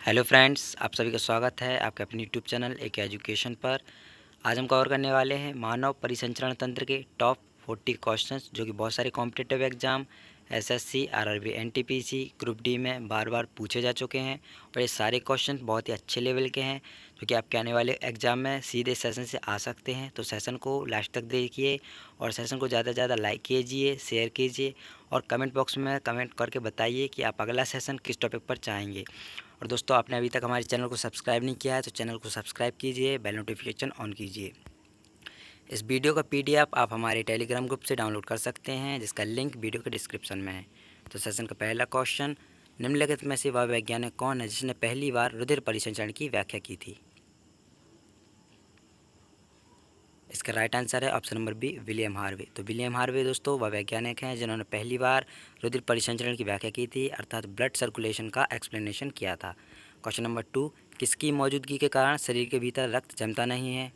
Hello friends, आप सभी का स्वागत है आपके अपने यूट्यूब चैनल एक एजुकेशन पर। आज हम कवर करने वाले हैं मानव परिसंचरण तंत्र के टॉप 40 क्वेश्चंस जो कि बहुत सारे competitive exam SSC, RRB, NTPC, group D में बार बार पूछे जा चुके हैं। और ये सारे क्वेश्चन बहुत ही अच्छे लेवल के हैं जो कि आपके आने वाले एग्ज़ाम में सीधे सेशन से आ सकते हैं। तो सेशन को लास्ट तक देखिए और सेशन को ज़्यादा से ज़्यादा लाइक कीजिए, शेयर कीजिए और कमेंट बॉक्स में कमेंट करके बताइए कि आप अगला सेशन किस टॉपिक पर चाहेंगे। और दोस्तों, आपने अभी तक हमारे चैनल को सब्सक्राइब नहीं किया है तो चैनल को सब्सक्राइब कीजिए, बेल नोटिफिकेशन ऑन कीजिए। इस वीडियो का पीडीएफ आप हमारे टेलीग्राम ग्रुप से डाउनलोड कर सकते हैं जिसका लिंक वीडियो के डिस्क्रिप्शन में है। तो सेशन का पहला क्वेश्चन, निम्नलिखित में से वह वैज्ञानिक कौन है जिसने पहली बार रुधिर परिसंचरण की व्याख्या की थी? इसका राइट आंसर है option number B, William Harvey. तो विलियम हार्वे दोस्तों वह वैज्ञानिक हैं जिन्होंने पहली बार रुधिर परिसंचरण की व्याख्या की थी, अर्थात ब्लड सर्कुलेशन का एक्सप्लेनेशन किया था। क्वेश्चन नंबर 2, किसकी मौजूदगी के कारण शरीर के भीतर रक्त जमता नहीं है?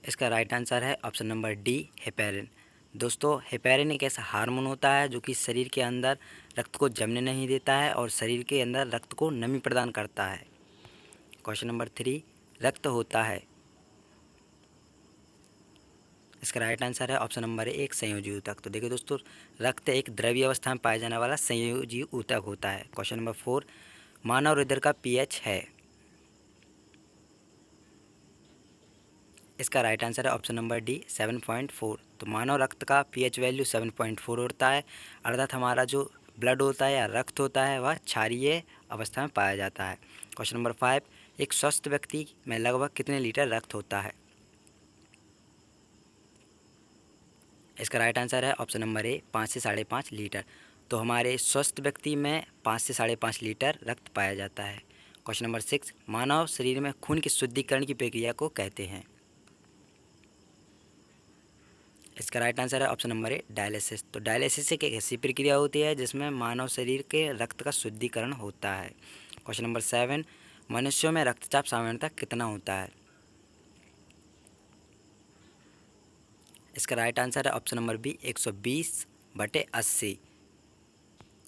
इसका राइट आंसर है ऑप्शन नंबर डी, हेपेरिन। दोस्तों, हेपेरिन एक ऐसा हार्मोन होता है जो कि शरीर के अंदर रक्त को जमने नहीं देता है और शरीर के अंदर रक्त को नमी प्रदान करता है। क्वेश्चन नंबर 3, रक्त होता है। इसका राइट आंसर है ऑप्शन नंबर एक, संयोजी ऊतक। तो देखिए दोस्तों, रक्त एक द्रव्य अवस्था में पाया जाने वाला संयोजी ऊतक होता है। क्वेश्चन नंबर 4, मानव हृदय का पीएच है। इसका राइट आंसर है ऑप्शन नंबर डी, 7.4। तो मानव रक्त का पीएच वैल्यू 7.4 होता है, अर्थात हमारा जो ब्लड होता है या रक्त होता है वह क्षारीय अवस्था में पाया जाता है। क्वेश्चन नंबर 5, एक स्वस्थ व्यक्ति में लगभग कितने लीटर रक्त होता है? इसका राइट आंसर है ऑप्शन नंबर ए, 5 से 5.5 लीटर। तो हमारे स्वस्थ व्यक्ति में 5 से 5.5 लीटर रक्त पाया जाता है। क्वेश्चन नंबर 6, मानव शरीर में खून की शुद्धिकरण की प्रक्रिया को कहते हैं? इसका राइट आंसर है ऑप्शन नंबर ए, डायलिसिस। तो डायलिसिस एक ऐसी प्रक्रिया होती है जिसमें मानव शरीर के रक्त का शुद्धिकरण होता है। क्वेश्चन नंबर 7, मनुष्यों में रक्तचाप सामान्यतः कितना होता है? इसका राइट आंसर है option number B, 120/80।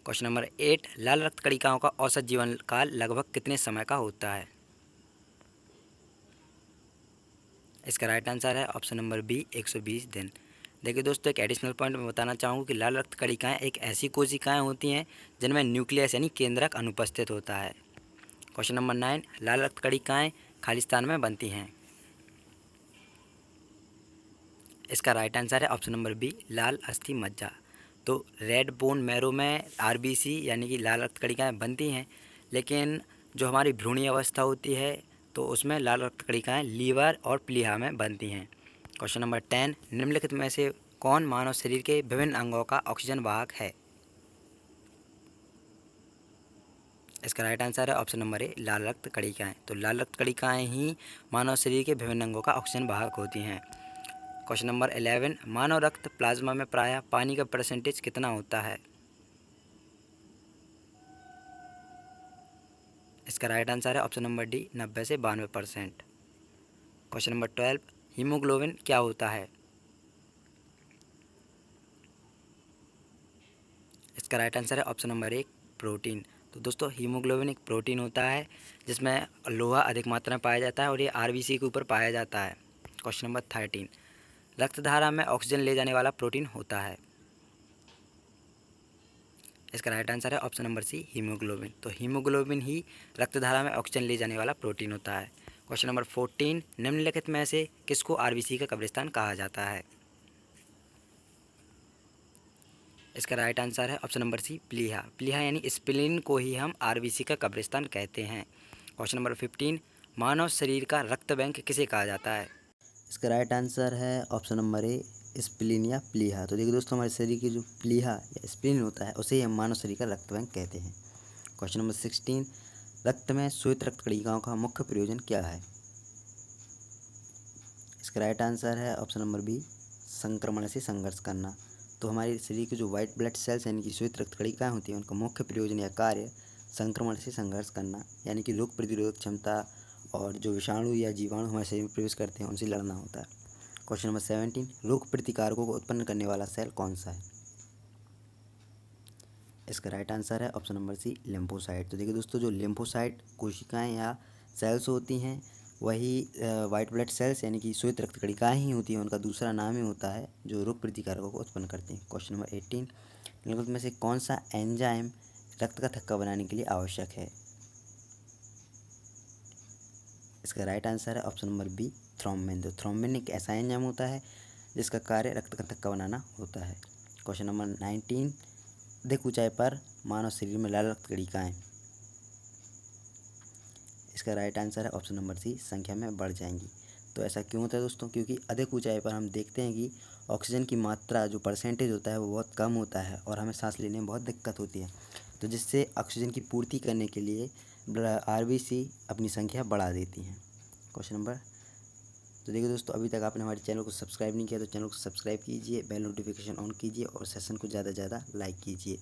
Question number 8, लाल रक्त कणिकाओं का औसत जीवन काल लगभग कितने समय का होता है? इसका राइट आंसर है ऑप्शन नंबर बी, 120 दिन। देखिए दोस्तों, एक एडिशनल पॉइंट मैं बताना चाहूँगा कि लाल रक्त कणिकाएँ एक ऐसी कोशिकाएँ होती हैं जिनमें न्यूक्लियस यानी केंद्रक अनुपस्थित होता है। क्वेश्चन नंबर 9, लाल रक्त कणिकाएँ खालिस्तान में बनती हैं। इसका राइट आंसर है ऑप्शन नंबर बी, लाल अस्थि मज्जा। तो रेड बोन मैरो में आरबीसी यानी कि लाल रक्त कणिकाएँ बनती हैं, लेकिन जो हमारी भ्रूणीय अवस्था होती है तो उसमें लाल रक्त कणिकाएँ लीवर और प्लीहा में बनती हैं। क्वेश्चन नंबर 10, निम्नलिखित में से कौन मानव शरीर के विभिन्न अंगों का ऑक्सीजन वाहक है? इसका राइट आंसर है ऑप्शन नंबर ए, लाल रक्त कणिकाएँ। तो लाल रक्त कणिकाएँ ही मानव शरीर के विभिन्न अंगों का ऑक्सीजन वाहक होती हैं। क्वेश्चन नंबर 11, मानव रक्त प्लाज्मा में प्रायः पानी का परसेंटेज कितना होता है? इसका राइट आंसर है ऑप्शन नंबर डी, 90 से 92%। क्वेश्चन नंबर 12, हीमोग्लोबिन क्या होता है? इसका राइट आंसर है ऑप्शन नंबर एक, प्रोटीन। तो दोस्तों, हीमोग्लोबिन एक प्रोटीन होता है जिसमें लोहा अधिक मात्रा में पाया जाता है और ये आरबीसी के ऊपर पाया जाता है। क्वेश्चन नंबर 13, रक्तधारा में ऑक्सीजन ले जाने वाला प्रोटीन होता है? इसका राइट आंसर है ऑप्शन नंबर सी, हीमोग्लोबिन। तो हीमोग्लोबिन ही रक्तधारा में ऑक्सीजन ले जाने वाला प्रोटीन होता है। क्वेश्चन नंबर 14, निम्नलिखित में से किसको आरबीसी का कब्रिस्तान कहा जाता है? इसका राइट आंसर है ऑप्शन नंबर सी, प्लीहा। प्लीहा यानी स्प्लीन को ही हम आरबीसी का कब्रिस्तान कहते हैं। क्वेश्चन नंबर 15, मानव शरीर का रक्त बैंक किसे कहा जाता है? इसका राइट आंसर है ऑप्शन नंबर ए, स्प्लीन या प्लीहा। तो देखिए दोस्तों, हमारे शरीर की जो प्लीहा या स्प्लीन होता है उसे ही हम मानव शरीर का रक्त बैंक कहते हैं। क्वेश्चन नंबर 16, रक्त में श्वेत रक्त कणिकाओं का मुख्य प्रयोजन क्या है? इसका राइट आंसर है ऑप्शन नंबर बी, संक्रमण से संघर्ष करना। तो हमारे शरीर के जो वाइट ब्लड सेल्स यानी कि श्वेत रक्त कणिकाएँ होती हैं उनका मुख्य प्रयोजन या कार्य संक्रमण से संघर्ष करना यानी कि रोग प्रतिरोधक क्षमता और जो विषाणु या जीवाणु हमारे शरीर में प्रवेश करते हैं उनसे लड़ना होता है। क्वेश्चन नंबर 17, रोग प्रतिकारकों को उत्पन्न करने वाला सेल कौन सा है? इसका राइट आंसर है ऑप्शन नंबर सी लिम्फोसाइट। तो देखिए दोस्तों, जो लिम्फोसाइट कोशिकाएं या सेल्स होती हैं वही वाइट ब्लड सेल्स यानी कि श्वेत रक्त कणिकाएं ही होती हैं। उनका दूसरा नाम ही होता है जो रोग प्रतिकारकों को उत्पन्न करती हैं। क्वेश्चन नंबर 18, निम्नलिखित में से कौन सा एंजाइम रक्त का थक्का बनाने के लिए आवश्यक है? इसका राइट आंसर है ऑप्शन नंबर बी थ्रोम्बिन। तो थ्रोम्बिन एक ऐसा एंजाइम होता है जिसका कार्य रक्त का थक्का बनाना होता है। क्वेश्चन नंबर 19, अधिक ऊंचाई पर मानव शरीर में लाल रक्त कणिकाएं। इसका राइट आंसर है ऑप्शन नंबर सी संख्या में बढ़ जाएंगी। तो ऐसा क्यों होता है दोस्तों? क्योंकि अधिक ऊंचाई पर हम देखते हैं कि ऑक्सीजन की मात्रा जो परसेंटेज होता है वो बहुत कम होता है और हमें सांस लेने में बहुत दिक्कत होती है। तो जिससे ऑक्सीजन की पूर्ति करने के लिए आरबीसी अपनी संख्या बढ़ा देती हैं। क्वेश्चन नंबर, तो देखिए दोस्तों, अभी तक आपने हमारे चैनल को सब्सक्राइब नहीं किया तो चैनल को सब्सक्राइब कीजिए, बेल नोटिफिकेशन ऑन कीजिए और सेशन को ज़्यादा से ज़्यादा लाइक कीजिए।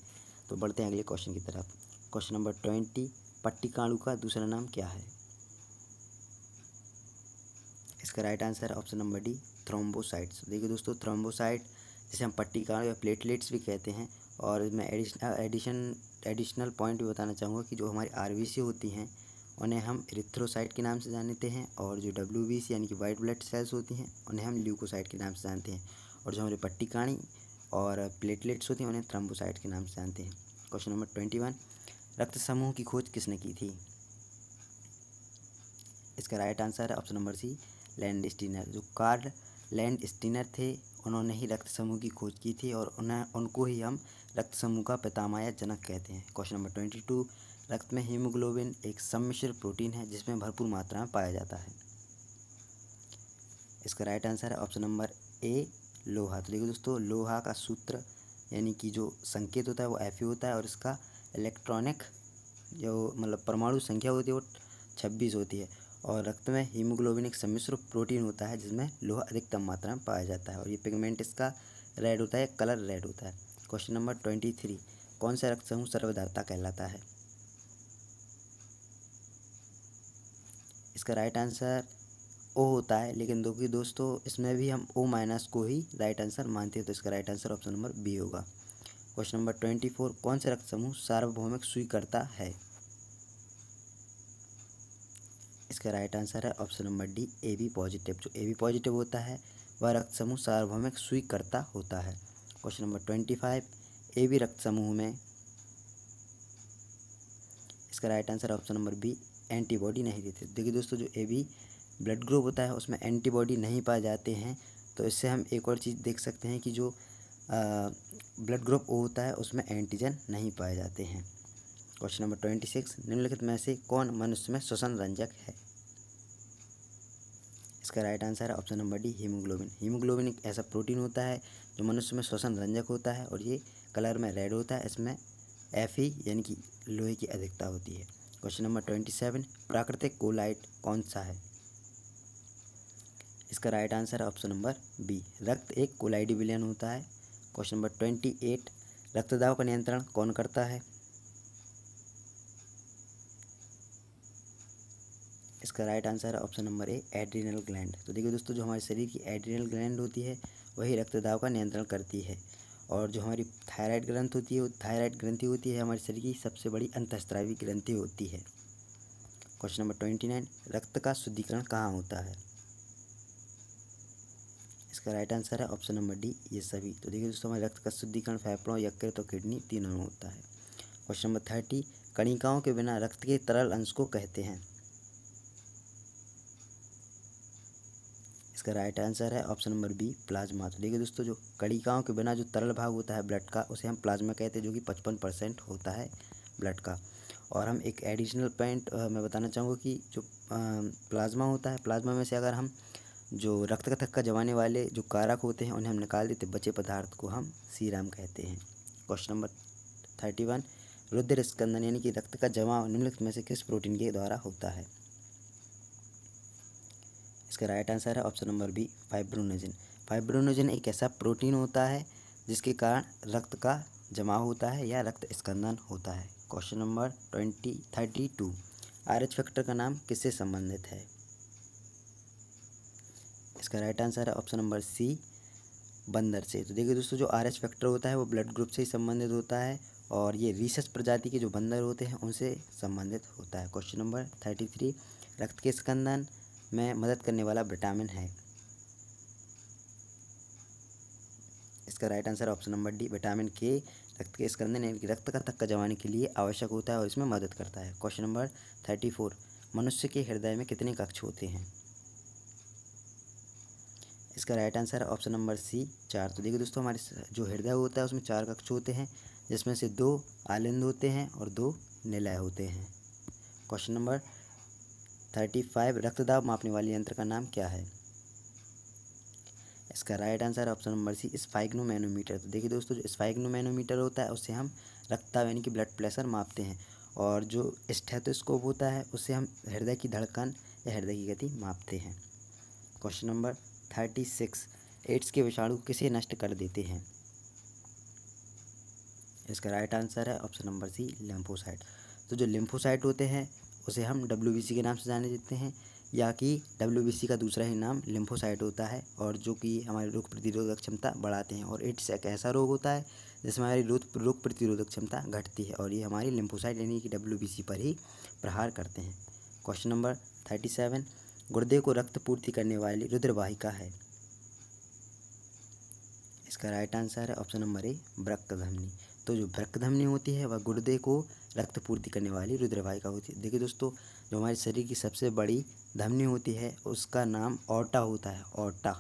तो बढ़ते हैं अगले क्वेश्चन की तरफ। क्वेश्चन नंबर 20, पट्टिकाणु का दूसरा नाम क्या है? इसका राइट आंसर है ऑप्शन नंबर डी थ्रोम्बोसाइट्स। देखिए दोस्तों, थ्रोम्बोसाइट जिसे हम पट्टिकाणु या प्लेटलेट्स भी कहते हैं। और मैं एडिशनल पॉइंट भी बताना चाहूँगा कि जो हमारी आरबीसी होती हैं उन्हें हम इरिथ्रोसाइट के नाम से जानते हैं और जो डब्ल्यूबीसी यानी कि वाइट ब्लड सेल्स होती हैं उन्हें हम ल्यूकोसाइट के नाम से जानते हैं। और जो हमारे पट्टिकाणी और प्लेटलेट्स होती हैं उन्हें थ्रोम्बोसाइट के नाम से जानते हैं। क्वेश्चन नंबर 21, रक्त समूह की खोज किसने की थी? इसका राइट आंसर है option number C Landsteiner. जो कार्ल लैंड स्टीनर थे उन्होंने ही रक्त समूह की खोज की थी और उनको ही हम रक्त समूह का पितामह या जनक कहते हैं। क्वेश्चन नंबर 22, रक्त में हीमोग्लोबिन एक सम्मिश्र प्रोटीन है जिसमें भरपूर मात्रा में पाया जाता है। इसका राइट आंसर है ऑप्शन नंबर ए लोहा। तो देखिए दोस्तों, लोहा का सूत्र यानी कि जो संकेत होता है वो Fe होता है और इसका इलेक्ट्रॉनिक जो मतलब परमाणु संख्या होती है वो 26 होती है। और रक्त में हीमोग्लोबिन एक सम्मिश्र प्रोटीन होता है जिसमें लोहा अधिकतम मात्रा में पाया जाता है और ये पिगमेंट इसका रेड होता है, कलर रेड होता है। क्वेश्चन नंबर 23, कौन सा रक्त समूह सर्वधाता कहलाता है? इसका राइट आंसर ओ होता है, लेकिन दोस्तों इसमें भी हम O माइनस को ही राइट आंसर मानते हैं। तो इसका right answer option number B होगा। क्वेश्चन नंबर 24, कौन सा रक्त समूह सार्वभौमिक सुई करता है? इसका राइट आंसर है option number D A B positive. जो ए बी पॉजिटिव होता है वह रक्त समूह सार्वभौमिक सुई करता होता है। क्वेश्चन नंबर 25, ए बी रक्त समूह में इसका right answer option number B antibody नहीं देते। देखिए दोस्तों, जो ए बी ब्लड ग्रुप होता है उसमें एंटीबॉडी नहीं पाए जाते हैं। तो इससे हम एक और चीज़ देख सकते हैं कि जो ब्लड ग्रुप ओ होता है उसमें एंटीजन नहीं पाए जाते हैं। क्वेश्चन नंबर 26, निम्नलिखित में से कौन मनुष्य में श्वसन रंजक है? इसका राइट आंसर है option number D haemoglobin. Haemoglobin एक ऐसा प्रोटीन होता है जो मनुष्य में श्वसन रंजक होता है और ये कलर में रेड होता है। इसमें Fe यानी कि लोहे की अधिकता होती है। क्वेश्चन नंबर 27, प्राकृतिक कोलाइट कौन सा है? इसका राइट आंसर है ऑप्शन नंबर बी रक्त एक कोलाइडी विलयन होता है। क्वेश्चन नंबर 28, रक्तदाब का नियंत्रण कौन करता है? इसका राइट आंसर है option number A adrenal gland. तो देखिए दोस्तों, जो हमारे शरीर की एड्रिनल ग्लैंड होती है वही रक्तदाब का नियंत्रण करती है। और जो हमारी थायराइड ग्रंथि होती है, थायराइड ग्रंथि होती है हमारे शरीर की सबसे बड़ी अंतःस्रावी ग्रंथि होती है। क्वेश्चन नंबर 29, रक्त का शुद्धिकरण कहाँ होता है? इसका राइट आंसर है ऑप्शन नंबर डी ये सभी। तो देखिए दोस्तों, हमारे रक्त का शुद्धिकरण फेफड़ों, यकृत और किडनी तीनों में होता है। क्वेश्चन नंबर 30, कणिकाओं के बिना रक्त के तरल अंश को कहते हैं? इसका राइट आंसर है ऑप्शन नंबर बी प्लाज्मा। तो देखिए दोस्तों, जो कणिकाओं के बिना जो तरल भाग होता है ब्लड का उसे हम प्लाज्मा कहते हैं, जो कि 55% होता है ब्लड का। और हम एक एडिशनल पॉइंट मैं बताना चाहूँगा कि जो प्लाज्मा होता है, प्लाज्मा में से अगर हम जो रक्त का थक्का जमाने वाले जो कारक होते हैं उन्हें हम निकाल देते, बचे पदार्थ को हम सीरम कहते हैं। क्वेश्चन नंबर 31, रुधिर स्कंदन यानी कि रक्त का जमाव निम्नलिखित में से किस प्रोटीन के द्वारा होता है? इसका राइट आंसर है ऑप्शन नंबर बी फाइब्रोनेजिन। फाइब्रोनेजिन एक ऐसा प्रोटीन होता है जिसके कारण रक्त का जमाव होता है या रक्त स्कंदन होता है। क्वेश्चन नंबर 32, RH फैक्टर का नाम किससे संबंधित है? इसका राइट आंसर है ऑप्शन नंबर सी बंदर से। तो देखिए दोस्तों, जो RH फैक्टर होता है वो ब्लड ग्रुप से ही संबंधित होता है और ये रीसस प्रजाति के जो बंदर होते हैं उनसे संबंधित होता है। क्वेश्चन नंबर 33, रक्त के स्कंदन में मदद करने वाला विटामिन है। इसका right answer option number D, vitamin के रक्त के स्कंदन यानी कि रक्त का थक्का जमाने के लिए आवश्यक होता है और इसमें मदद करता है। क्वेश्चन नंबर 34, मनुष्य के हृदय में कितने कक्ष होते हैं? इसका right answer option number C, 4। तो देखिए दोस्तों, हमारे जो हृदय होता है उसमें 4 कक्ष होते हैं, जिसमें से 2 आलिंद होते हैं और 2 निलय होते हैं। क्वेश्चन नंबर 35, रक्तदाब मापने वाले यंत्र का नाम क्या है? इसका right answer option number C, sphygmomanometer. तो देखिए दोस्तों, जो स्फाइग्नोमैनोमीटर होता है उससे हम रक्तदाब यानी कि ब्लड प्रेशर मापते हैं, और जो स्टेथोस्कोप होता है उससे हम हृदय की धड़कन या हृदय की गति मापते हैं। क्वेश्चन नंबर 36, एड्स के विषाणु किसे नष्ट कर देते हैं? इसका राइट आंसर है ऑप्शन नंबर सी, लिम्फोसाइट। तो जो लिम्फोसाइट होते हैं उसे हम WBC के नाम से जाने देते हैं, या कि WBC का दूसरा ही नाम लिम्फोसाइट होता है, और जो कि हमारी रोग प्रतिरोधक क्षमता बढ़ाते हैं। और एड्स एक ऐसा रोग होता है जिसमें हमारी रोग प्रतिरोधक क्षमता घटती है, और ये हमारी लिम्फोसाइट यानी कि WBC पर ही प्रहार करते हैं। क्वेश्चन नंबर 37, गुर्दे को रक्त पूर्ति करने वाली रुधिरवाहिका है। इसका राइट आंसर है ऑप्शन नंबर ए, वृक्कधमनी। तो जो वृक्कधमनी होती है वह गुर्दे को रक्त पूर्ति करने वाली रुधिरवाहिका होती है। देखिए दोस्तों, जो हमारे शरीर की सबसे बड़ी धमनी होती है उसका नाम ऑर्टा होता है, ऑर्टा।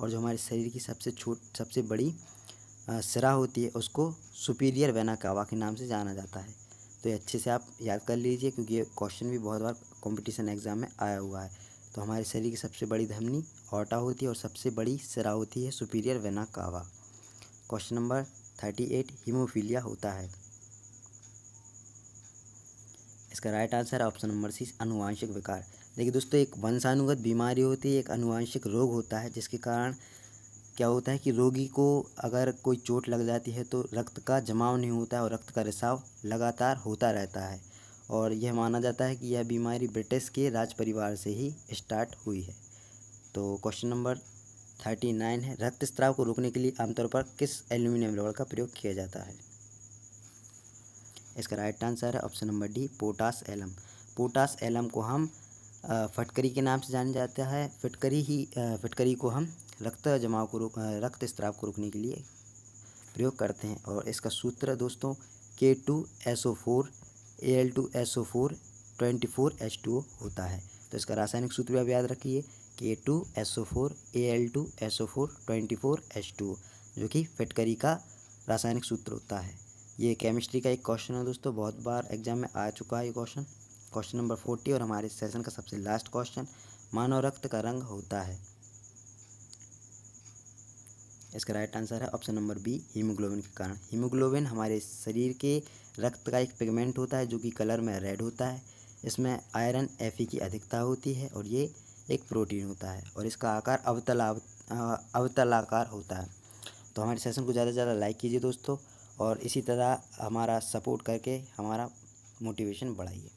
और जो हमारे शरीर की सबसे बड़ी सिरा होती है उसको सुपीरियर वेना कावा के नाम से जाना जाता है। तो ये अच्छे से आप याद कर लीजिए, क्योंकि ये क्वेश्चन भी बहुत बार कंपटीशन एग्जाम में आया हुआ है। तो हमारे शरीर की सबसे बड़ी धमनी ऑर्टा होती है और सबसे बड़ी सिरा होती है superior vena cava. Question number 38, haemophilia होता है। इसका राइट आंसर है ऑप्शन नंबर सी, आनुवांशिक विकार। देखिए दोस्तों, एक वंशानुगत बीमारी होती है, एक आनुवांशिक रोग होता है, जिसके कारण क्या होता है कि रोगी को अगर कोई चोट लग जाती है तो रक्त का जमाव नहीं होता है और रक्त का रिसाव लगातार होता रहता है, और यह माना जाता है कि यह बीमारी ब्रिटिश के राज परिवार से ही स्टार्ट हुई है। तो क्वेश्चन नंबर 39 है, रक्तस्राव को रोकने के लिए आमतौर पर किस एल्यूमिनियम रॉड का प्रयोग किया जाता है? इसका राइट आंसर है option number D, potash alum. Potash alum को हम फटकरी के नाम से जाना जाता है। फिटकरी को हम रक्तस्राव को रोकने के लिए प्रयोग करते हैं, और इसका सूत्र दोस्तों K2SO4 Al2SO4 24H2O होता है। तो इसका रासायनिक सूत्र भी आप याद रखिए, K2SO4 Al2SO4 24H2O, जो कि फिटकरी का रासायनिक सूत्र होता है। ये केमिस्ट्री का एक क्वेश्चन है दोस्तों, बहुत बार एग्जाम में आ चुका है ये क्वेश्चन। क्वेश्चन नंबर 40 और हमारे सेशन का सबसे लास्ट क्वेश्चन, मानव रक्त का रंग होता है। इसका राइट आंसर है ऑप्शन नंबर बी, हीमोग्लोबिन के कारण। हीमोग्लोबिन हमारे शरीर के रक्त का एक पिगमेंट होता है जो कि कलर में रेड होता है। इसमें आयरन Fe की अधिकता होती है, और ये एक प्रोटीन होता है, और इसका आकार अवतलाकार होता है। तो हमारे सेशन को ज़्यादा से ज़्यादा लाइक कीजिए दोस्तों, और इसी तरह हमारा सपोर्ट करके हमारा मोटिवेशन बढ़ाइए।